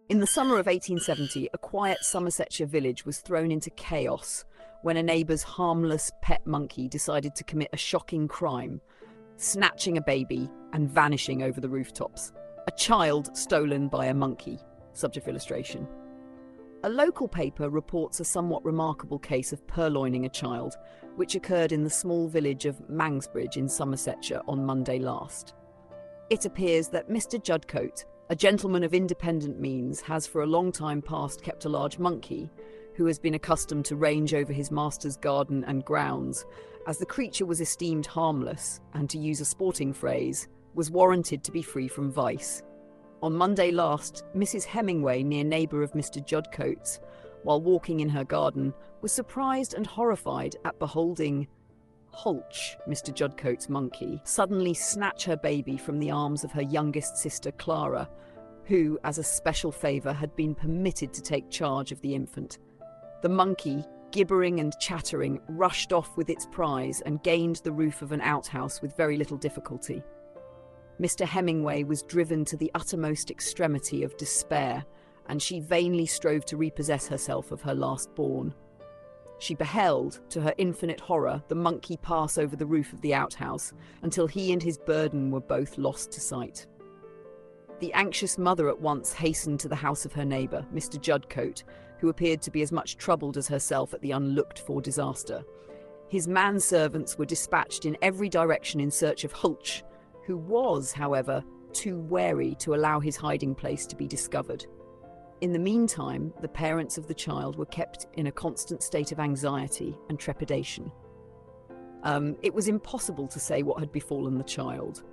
In the summer of 1870, a quiet Somersetshire village was thrown into chaos when a neighbour's harmless pet monkey decided to commit a shocking crime, snatching a baby and vanishing over the rooftops. A child stolen by a monkey. Subject of illustration. A local paper reports a somewhat remarkable case of purloining a child, which occurred in the small village of Mangsbridge in Somersetshire on Monday last. It appears that Mr. Judcote, a gentleman of independent means, has for a long time past kept a large monkey, who has been accustomed to range over his master's garden and grounds, as the creature was esteemed harmless and, to use a sporting phrase, was warranted to be free from vice. On Monday last, Mrs. Hemingway, near neighbour of Mr. Judcote's, while walking in her garden, was surprised and horrified at beholding Hulch, Mr. Judcote's monkey, suddenly snatch her baby from the arms of her youngest sister Clara, who, as a special favour, had been permitted to take charge of the infant. The monkey, gibbering and chattering, rushed off with its prize and gained the roof of an outhouse with very little difficulty. Mr. Hemingway was driven to the uttermost extremity of despair, and she vainly strove to repossess herself of her last born. She beheld, to her infinite horror, the monkey pass over the roof of the outhouse until he and his burden were both lost to sight. The anxious mother at once hastened to the house of her neighbour, Mr. Judcote, who appeared to be as much troubled as herself at the unlooked-for disaster. His manservants were dispatched in every direction in search of Hulch, who was, however, too wary to allow his hiding place to be discovered. In the meantime, the parents of the child were kept in a constant state of anxiety and trepidation. It was impossible to say what had befallen the child.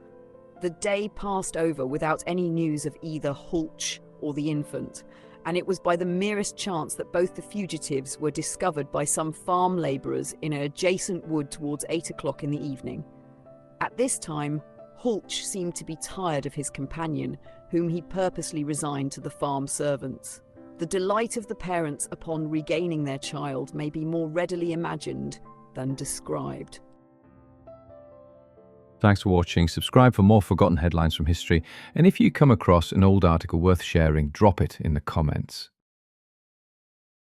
The day passed over without any news of either Hulch or the infant, and it was by the merest chance that both the fugitives were discovered by some farm labourers in an adjacent wood towards 8 o'clock in the evening. At this time, Hulch seemed to be tired of his companion, whom he purposely resigned to the farm servants. The delight of the parents upon regaining their child may be more readily imagined than described. Thanks for watching. Subscribe for more forgotten headlines from history. And if you come across an old article worth sharing, drop it in the comments.